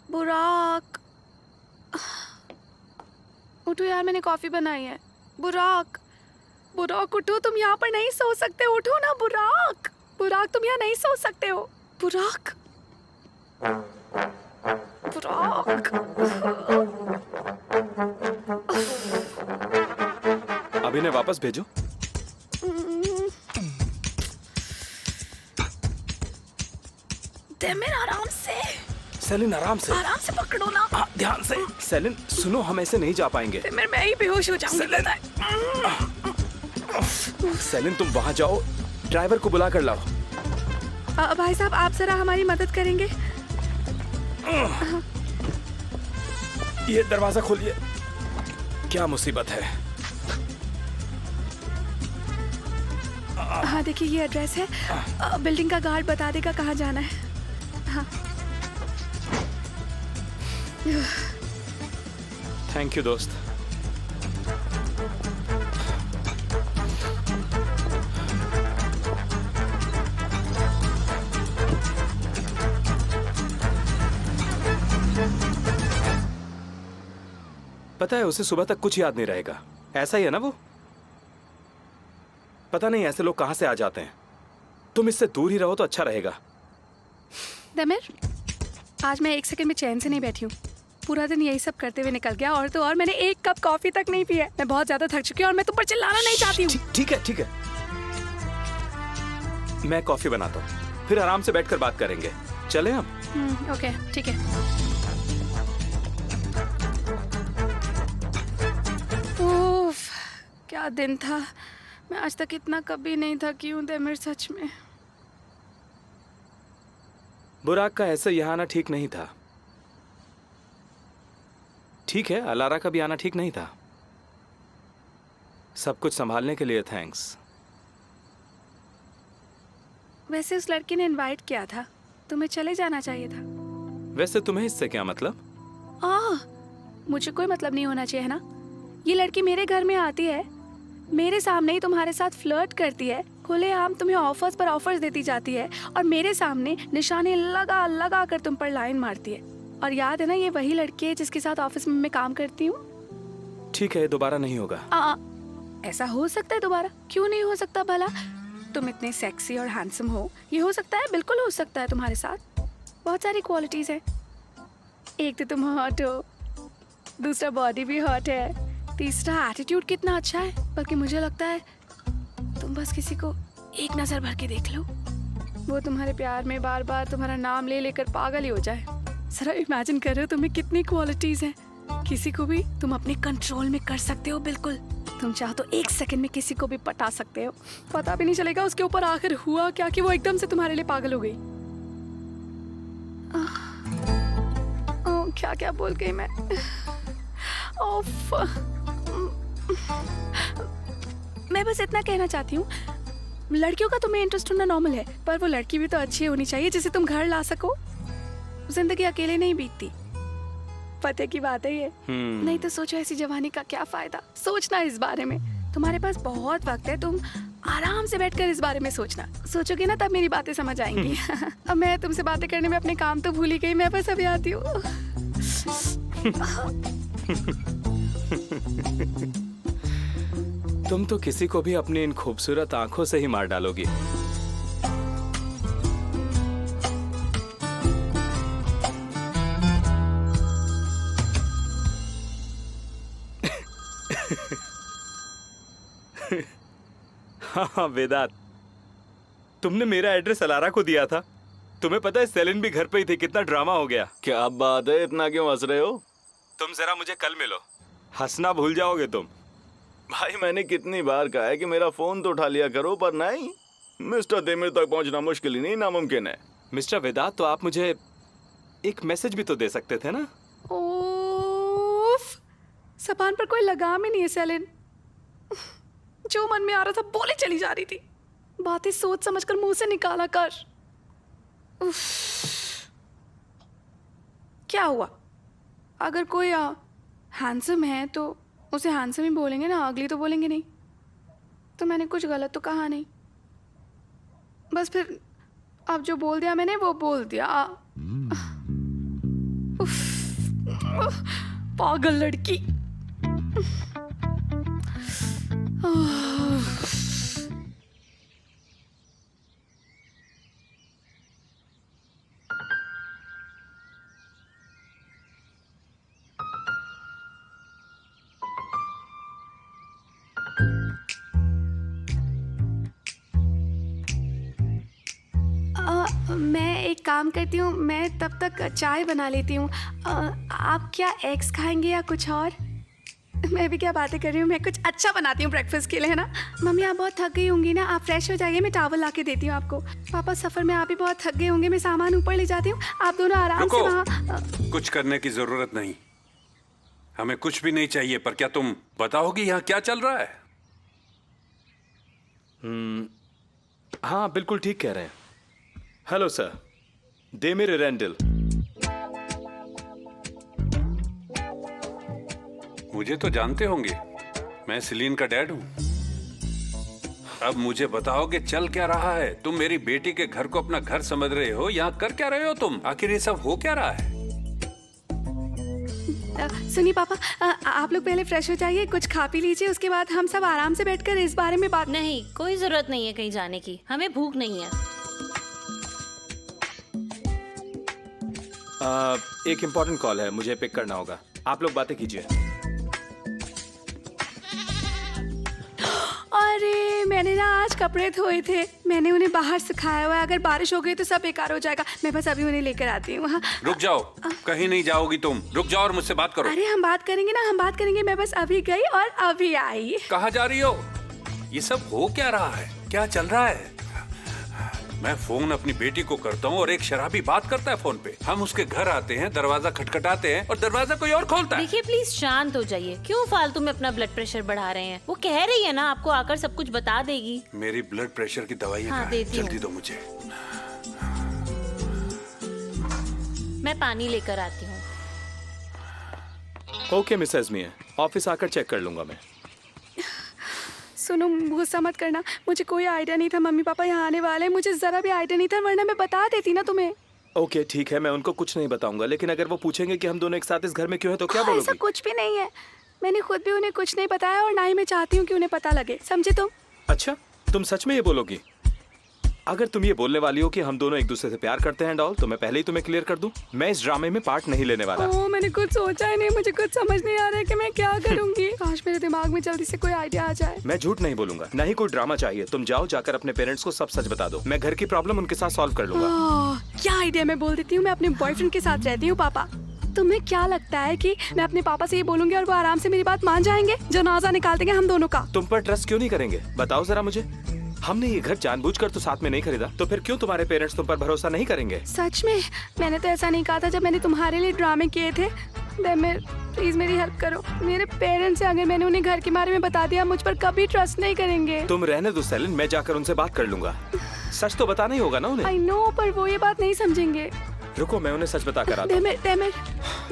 बुराक, उठो यार, मैंने कॉफी बनाई है। बुराक, बुराक उठो, तुम यहाँ पर नहीं सो सकते, उठो ना बुराक। बुराक तुम यहाँ नहीं सो सकते हो। बुराक, बुराक। अभिनय वापस भेजो। देमिर आराम से, सेलिन आराम से, आराम से पकड़ो ना। हाँ ध्यान से। सेलिन सुनो, हम ऐसे नहीं जा पाएंगे। देमिर मैं ही बेहोश हो जाऊंगी। सेलिन। सेलिन तुम वहां जाओ, ड्राइवर को बुला कर लाओ। भाई साहब आप जरा हमारी मदद करेंगे? ये दरवाजा खोलिए। क्या मुसीबत है? हाँ देखिए ये एड्रेस है, बिल्डिंग का गार्ड बता देगा कहाँ जाना है। हाँ थैंक यू दोस्त। पता है उसे सुबह तक कुछ याद नहीं रहेगा। ऐसा ही है ना वो? पता नहीं ऐसे लोग कहां से आ जाते हैं। तुम इससे दूर ही रहो तो अच्छा रहेगा। देमिर, आज मैं एक सेकंड में चैन से नहीं बैठी हूँ। पूरा दिन यही सब करते हुए निकल गया और तो और मैंने एक कप कॉफी तक नहीं पी है। मैं बहुत ज्यादा थक चुकी हूँ और मैं तुम पर चिल्लाना नहीं चाहती हूँ। ठीक है ठीक है, मैं कॉफी बनाता हूँ, फिर आराम से बैठकर बात करेंगे। चलें हम? ओके ठीक है। उफ, क्या दिन था। मैं आज तक इतना कभी नहीं थकी हूँ देमिर, सच में। बुराक का ऐसे यहाँ आना ठीक नहीं था। ठीक है, अलारा का भी आना ठीक नहीं था। सब कुछ संभालने के लिए थैंक्स। वैसे उस लड़की ने इनवाइट किया था, तुम्हें चले जाना चाहिए था। वैसे तुम्हें इससे क्या मतलब? मुझे कोई मतलब नहीं होना चाहिए है ना। ये लड़की मेरे घर में आती है, मेरे सामने ही तुम्हारे साथ फ्लर्ट करती है, खुलेआम तुम्हें ऑफर्स पर ऑफर्स देती जाती है और मेरे सामने निशाने लगा लगा कर तुम पर लाइन मारती है। और याद है ना, ये वही लड़की है जिसके साथ ऑफिस में मैं काम करती हूँ। ठीक है, दोबारा नहीं होगा। ऐसा हो सकता है दोबारा? क्यों नहीं हो सकता भला? तुम इतने सेक्सी और हैंडसम हो, ये हो सकता है, बिल्कुल हो सकता है तुम्हारे साथ। बहुत सारी क्वालिटीज है। एक तो तुम हॉट हो, दूसरा बॉडी भी हॉट है, तीसरा एटीट्यूड कितना अच्छा है। बल्कि मुझे लगता है तुम बस किसी को एक नजर भर के देख लो, वो तुम्हारे प्यार में बार बार तुम्हारा नाम ले लेकर पागल ही हो जाए। जरा इमेजिन कर रहे हो तुम्हें कितनी क्वालिटीज हैं। किसी को भी तुम अपने कंट्रोल में कर सकते हो, बिल्कुल। तुम चाहो तो एक सेकंड में किसी को भी पटा सकते हो, पता भी नहीं चलेगा उसके ऊपर आखिर हुआ क्या कि वो एकदम से तुम्हारे लिए पागल हो गई। क्या क्या बोल गई मैं। मैं बस इतना कहना चाहती हूँ, लड़कियों का तुम्हें इंटरेस्ट होना नॉर्मल है, पर वो लड़की भी तो अच्छी होनी चाहिए जिसे तुम घर ला सको। जिंदगी अकेले नहीं बीतती, पता की बात है ये। नहीं तो सोचो ऐसी जवानी का क्या फायदा। सोचना इस बारे में, तुम्हारे पास बहुत वक्त है, तुम आराम से बैठकर इस बारे में सोचना। सोचोगे ना तब मेरी बातें समझ आएंगी। अब मैं तुमसे बातें करने में अपने काम तो भूल ही गई। मैं बस अभी आती हूँ। तुम तो किसी को भी अपनी इन खूबसूरत आंखों से ही मार डालोगी। हाँ वेदांत, तुमने मेरा एड्रेस अलारा को दिया था। तुम्हें पता है सेलिन भी घर पे ही थी। कितना ड्रामा हो गया। क्या बात है, इतना क्यों हंस रहे हो? तुम जरा मुझे कल मिलो, हंसना भूल जाओगे तुम। भाई मैंने कितनी बार कहा है कि मेरा फोन तो उठा लिया करो, पर नहीं। मिस्टर देमिर तक पहुंचना मुश्किल ही नहीं नामुमकिन है। मिस्टर वेदांत, तो आप मुझे एक मैसेज भी तो दे सकते थे ना। ओफ, ज़बान पर कोई लगाम ही नहीं है सेलिन। जो मन में आ रहा था बोले चली जा रही थी। बातें सोच समझकर मुंह से निकाला कर। उफ, क्या हुआ? अगर कोई हैंडसम है तो उसे हैंडसम ही बोलेंगे ना, अगली तो बोलेंगे नहीं। तो मैंने कुछ गलत तो कहा नहीं, बस फिर अब जो बोल दिया मैंने वो बोल दिया। उफ। पागल लड़की। मैं एक काम करती हूँ, मैं तब तक चाय बना लेती हूँ। आप क्या एग्स खाएंगे या कुछ और? मैं भी क्या बातें कर रही हूँ, मैं कुछ अच्छा बनाती हूँ ब्रेकफास्ट के लिए, है ना? मम्मी आप बहुत थक गई होंगी ना, आप फ्रेश हो जाइए, मैं टॉवल ला के देती हूँ आपको। पापा सफ़र में आप भी बहुत थक गए होंगे, मैं सामान ऊपर ले जाती हूँ, आप दोनों आराम से वहाँ। कुछ करने की जरूरत नहीं, हमें कुछ भी नहीं चाहिए। पर क्या तुम बताओगी यहाँ क्या चल रहा है? हाँ बिल्कुल ठीक कह रहे हैं। हेलो सर, डेमिर रेंडल। मुझे तो जानते होंगे, मैं सेलिन का डैड हूँ। अब मुझे बताओ कि चल क्या रहा है? तुम मेरी बेटी के घर को अपना घर समझ रहे हो, यहाँ कर क्या रहे हो तुम? आखिर ये सब हो क्या रहा है? सुनिए पापा, आप लोग पहले फ्रेश हो जाइए, कुछ खा पी लीजिए, उसके बाद हम सब आराम से बैठकर इस बारे में बात। नहीं, कोई जरूरत नहीं है कहीं जाने की, हमें भूख नहीं है। एक इम्पोर्टेंट कॉल है, मुझे पिक करना होगा। आप लोग बातें कीजिए। अरे मैंने ना आज कपड़े धोए थे, मैंने उन्हें बाहर सुखाया हुआ है, अगर बारिश हो गई तो सब बेकार हो जाएगा। मैं बस अभी उन्हें लेकर आती हूँ। हाँ। रुक जाओ, कहीं नहीं जाओगी तुम। रुक जाओ और मुझसे बात करो। अरे हम बात करेंगे ना, हम बात करेंगे। मैं बस अभी गई और अभी आई। कहाँ जा रही हो? ये सब हो क्या रहा है? क्या चल रहा है? मैं फोन अपनी बेटी को करता हूँ और एक शराबी बात करता है फोन पे। हम उसके घर आते हैं, दरवाजा खटखटाते हैं और दरवाजा कोई और खोलता है। देखिए प्लीज शांत हो जाइए, क्यों फालतू में अपना ब्लड प्रेशर बढ़ा रहे हैं? वो कह रही है ना आपको आकर सब कुछ बता देगी। मेरी ब्लड प्रेशर की दवाई हाँ, देती हूँ। जल्दी दो मुझे। मैं पानी लेकर आती हूँ। ओके मिसेस मिया, ऑफिस आकर चेक कर लूंगा मैं। सुनो, गुस्सा मत करना, मुझे कोई आइडिया नहीं था मम्मी पापा यहाँ आने वाले, मुझे जरा भी आइडिया नहीं था, वरना मैं बता देती ना तुम्हें। ओके ठीक है, मैं उनको कुछ नहीं बताऊंगा, लेकिन अगर वो पूछेंगे कि हम दोनों एक साथ इस घर में क्यों हैं तो क्या ऐसा बोलोगी? कुछ भी नहीं है, मैंने खुद भी उन्हें कुछ नहीं बताया और ना ही मैं चाहती हूँ कि उन्हें पता लगे, समझे तुम? अच्छा, तुम सच में ये बोलोगी? अगर तुम ये बोलने वाली हो कि हम दोनों एक दूसरे से प्यार करते हैं डॉल, तो मैं पहले ही तुम्हें क्लियर कर दूं, मैं इस ड्रामे में पार्ट नहीं लेने वाला। ओह, मैंने कुछ सोचा ही नहीं, मुझे कुछ समझ नहीं आ रहा है कि मैं क्या करूंगी। काश मेरे दिमाग में जल्दी से कोई आइडिया आ जाए। मैं झूठ नहीं बोलूंगा, ना ही कोई ड्रामा चाहिए। तुम जाओ, जाकर अपने पेरेंट्स को सब सच बता दो। मैं घर की प्रॉब्लम उनके साथ सॉल्व कर लूंगा। क्या आइडिया, मैं बोल देती हूँ, मैं अपने बॉयफ्रेंड के साथ रहती हूँ। पापा, तुम्हें क्या लगता है कि मैं अपने पापा से ये बोलूंगी और वो आराम से मेरी बात मान जाएंगे? जनाजा निकाल देंगे हम दोनों का। तुम पर ट्रस्ट क्यों नहीं करेंगे, बताओ जरा मुझे। हमने ये घर जानबूझकर तो साथ में नहीं खरीदा, तो फिर क्यों तुम्हारे पेरेंट्स तुम पर भरोसा नहीं करेंगे? सच में मैंने तो ऐसा नहीं कहा था जब मैंने तुम्हारे लिए ड्रामे किए थे। डेमिर, प्लीज मेरी हेल्प करो। मेरे पेरेंट्स से अगर मैंने उन्हें घर के बारे में बता दिया, मुझ पर कभी ट्रस्ट नहीं करेंगे। तुम रहने दो सेलिन, मैं जाकर उनसे बात कर लूंगा। सच तो बताना ही होगा ना उन्हें। आई नो, पर वो ये बात नहीं समझेंगे। रुको, मैं उन्हें सच बता कर आता हूं। डेमिर, डेमिर,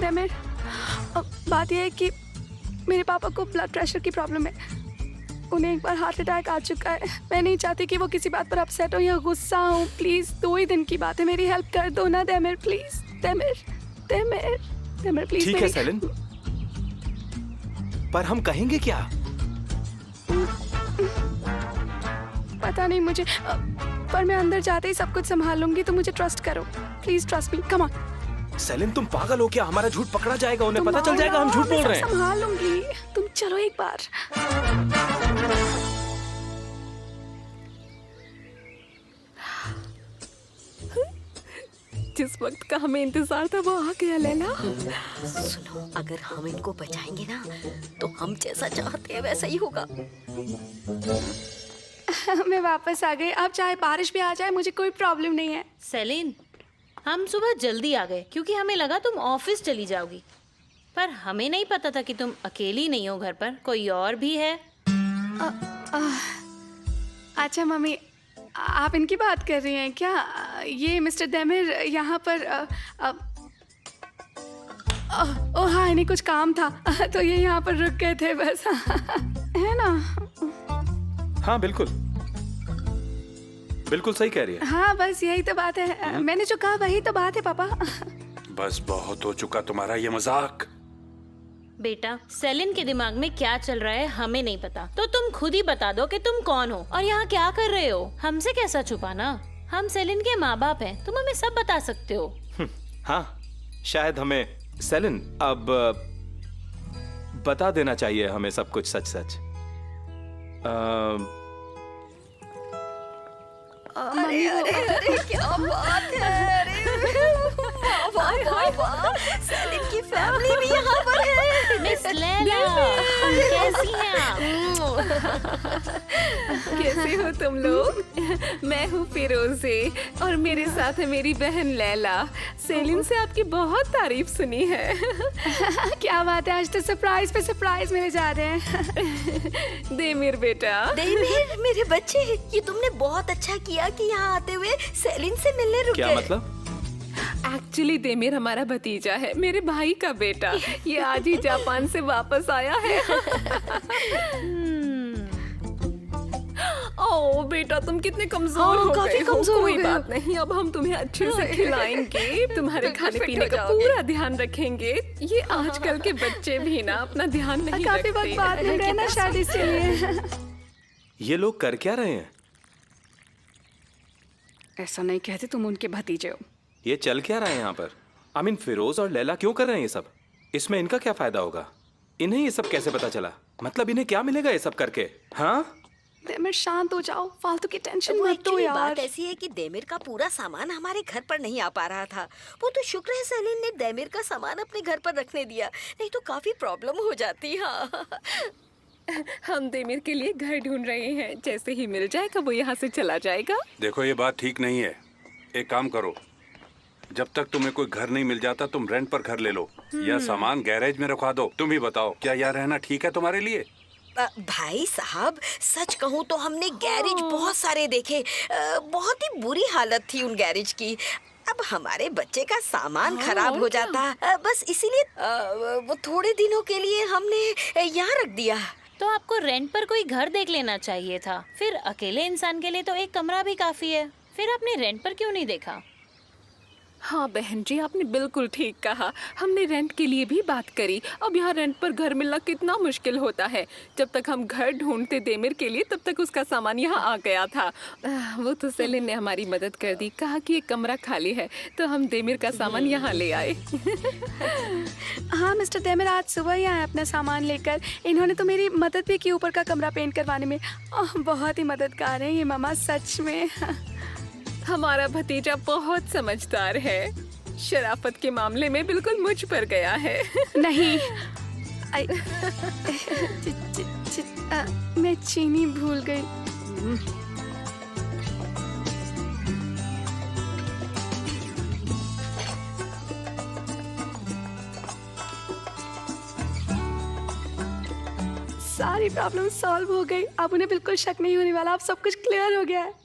डेमिर, बात यह है कि मेरे पापा को ब्लड प्रेशर की प्रॉब्लम है, उन्हें एक बार हार्ट अटैक आ चुका है। मैं नहीं चाहती कि वो किसी बात पर अपसेट हो या गुस्सा हो। प्लीज 2 ही दिन की बात है, मेरी हेल्प कर दो ना Demir, please. Demir, Demir, Demir, please. ठीक है सेलिन, पर हम कहेंगे क्या? पता नहीं मुझे, पर मैं अंदर जाते ही सब कुछ संभाल लूंगी, तो मुझे ट्रस्ट करो, please trust me, come on. Celine तुम पागल हो क्या? हमारा झूठ पकड़ा जाएगा, उन्हें पता चल जाएगा हम झूठ बोल रहे हैं। संभाल लूंगी, तुम चलो एक बार। जिस वक्त का हमें इंतजार था वो आ गया। लैला सुनो, अगर हम इनको बचाएंगे ना तो हम जैसा चाहते हैं वैसा ही होगा। मैं वापस आ गई, अब चाहे बारिश भी आ जाए मुझे कोई प्रॉब्लम नहीं है। सेलिन, हम सुबह जल्दी आ गए क्योंकि हमें लगा तुम ऑफिस चली जाओगी, पर हमें नहीं पता था कि तुम अकेली नहीं हो घर पर, कोई और भी है। अच्छा मम्मी, आप इनकी बात कर रही हैं क्या? ये मिस्टर डेमिर यहाँ पर ओह हाँ, इन्हें कुछ काम था तो ये यहाँ पर रुक गए थे बस। है ना? हाँ बिल्कुल, बिल्कुल सही कह रही है। हाँ बस यही तो बात है, मैंने जो कहा वही तो बात है पापा। बस बहुत हो चुका तुम्हारा ये मजाक। बेटा, सेलिन के दिमाग में क्या चल रहा है हमें नहीं पता, तो तुम खुद ही बता दो कि तुम कौन हो और यहाँ क्या कर रहे हो। हमसे कैसा छुपाना? हम सेलिन के माँ बाप हैं, तुम हमें सब बता सकते हो। हाँ, शायद हमें सेलिन अब बता देना चाहिए हमें सब कुछ सच सच। अरे अरे अरे क्या बात है। अरे वाह वाह वाह, सेलिन की फैमिली भी यहाँ पर है। मिस लैला, कैसी हैं आप? कैसे हो तुम लोग? मैं हूँ फिरोजे और मेरे साथ है मेरी बहन लैला। सेलिन से आपकी बहुत तारीफ सुनी है। क्या बात है, आज तो सरप्राइज पे सरप्राइज मिले जा रहे हैं। देमिर बेटा, देमिर मेरे बच्चे, ये तुमने बहुत अच्छा किया कि यहाँ आते हुए सेलिन से मिलने रुके। क्या मतलब? एक्चुअली देमिर हमारा भतीजा है, मेरे भाई का बेटा। ये आज ही जापान से वापस आया है। ओ बेटा, तुम कितने कमजोर हो काफी गए हो। कमजोर हो कोई गए बात नहीं, अब हम तुम्हें अच्छे से खिलाएंगे, तुम्हारे खाने पीने का पूरा ध्यान रखेंगे। ये आजकल के बच्चे भी ना अपना ध्यान नहीं रखते। काफी वक्त बाद में गए ना शादी से लिए। ये लोग कर क्या रहे हैं? ऐसा नहीं कहते, तुम उनके भतीजे हो। ये चल क्या रहा है यहाँ पर? आमीन, फिरोज और लैला क्यों कर रहे हैं ये सब? इसमें इनका क्या फायदा होगा? इन्हें ये सब कैसे पता चला? मतलब इन्हें क्या मिलेगा ये सब करके? हाँ, देमिर शांत हो जाओ, फालतू की टेंशन वो मत लो एक्चुअली यार। बात ऐसी है कि देमिर का पूरा सामान हमारे घर पर नहीं आ पा रहा था। वो तो शुक्र है सेलिन ने देमिर का सामान अपने घर पर रखने दिया, नहीं तो काफी प्रॉब्लम हो जाती। हाँ, हम देमिर के लिए घर ढूंढ रहे हैं, जैसे ही मिल जाएगा वो यहाँ से चला जाएगा। देखो, ये बात ठीक नहीं है। एक काम करो, जब तक तुम्हें कोई घर नहीं मिल जाता तुम रेंट पर घर ले लो या सामान गैरेज में रखवा दो। तुम ही बताओ, क्या यहाँ रहना ठीक है तुम्हारे लिए? भाई साहब, सच कहूँ तो हमने गैरेज बहुत सारे देखे। बहुत ही बुरी हालत थी उन गैरेज की। अब हमारे बच्चे का सामान खराब हो जाता, बस इसीलिए वो थोड़े दिनों के लिए हमने यहाँ रख दिया। तो आपको रेंट पर कोई घर देख लेना चाहिए था। फिर अकेले इंसान के लिए तो एक कमरा भी काफी है। फिर आपने रेंट पर क्यों नहीं देखा? हाँ बहन जी, आपने बिल्कुल ठीक कहा। हमने रेंट के लिए भी बात करी। अब यहाँ रेंट पर घर मिलना कितना मुश्किल होता है। जब तक हम घर ढूंढते देमिर के लिए, तब तक उसका सामान यहाँ आ गया था। वो तो सेलिन ने हमारी मदद कर दी, कहा कि एक कमरा खाली है, तो हम देमिर का सामान यहाँ ले आए। हाँ मिस्टर देमिर आज सुबह ही आए अपना सामान लेकर। इन्होंने तो मेरी मदद भी की ऊपर का कमरा पेंट करवाने में। बहुत ही मददगार है ये मामा, सच में। हमारा भतीजा बहुत समझदार है। शराफत के मामले में बिल्कुल मुझ पर गया है। नहीं, मैं चीनी भूल गई। सारी प्रॉब्लम सॉल्व हो गई। अब उन्हें बिल्कुल शक नहीं होने वाला। अब सब कुछ क्लियर हो गया है।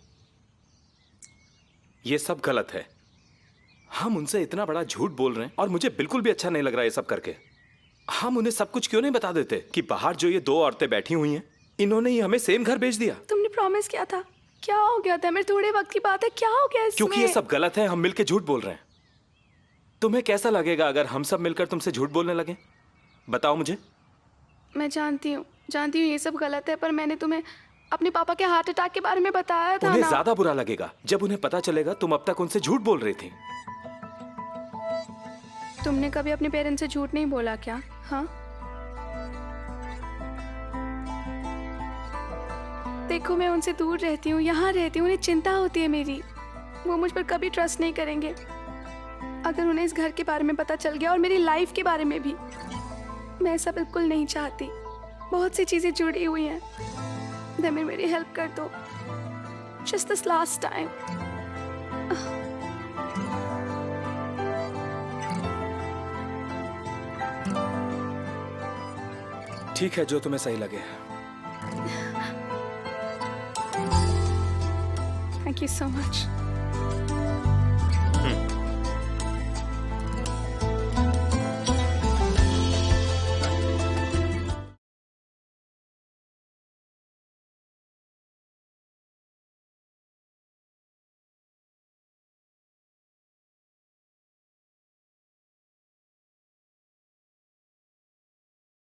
ये सब गलत है। हम उनसे इतना बड़ा झूठ बोल रहे हैं और मुझे बिल्कुल भी अच्छा नहीं लग रहा ये सब करके। हम उन्हें सब कुछ क्यों नहीं बता देते कि बाहर जो ये 2 औरतें बैठी हुई हैं, इन्होंने ही हमें सेम घर भेज दिया। तुमने प्रॉमिस किया था। क्या हो गया था? मेरे थोड़े वक्त की बात है, क्या हो गया इसमें? क्योंकि ये सब गलत है, हम मिलकर झूठ बोल रहे हैं। तुम्हें कैसा लगेगा अगर हम सब मिलकर तुमसे झूठ बोलने लगे? बताओ मुझे। मैं जानती हूँ ये सब गलत है, पर मैंने तुम्हें अपने पापा के हार्ट अटैक के बारे में बताया था उन्हें ना। ज्यादा बुरा लगेगा जब उन्हें पता चलेगा तुम अब तक उनसे झूठ बोल रही थी। तुमने कभी अपने पेरेंट्स से झूठ नहीं बोला क्या? हाँ, देखो मैं उनसे दूर रहती हूँ, यहाँ रहती हूँ, उन्हें चिंता होती है मेरी। वो मुझ पर कभी ट्रस्ट नहीं करेंगे। अगर उन्हें इस घर के बारे में पता चल गया और मेरी लाइफ के बारे में भी। मैं ऐसा बिल्कुल नहीं चाहती। बहुत सी चीजें जुड़ी हुई हैं। देमिर मेरी हेल्प कर दो, जस्ट दिस लास्ट टाइम। ठीक है, जो तुम्हें सही लगे। Thank you so much.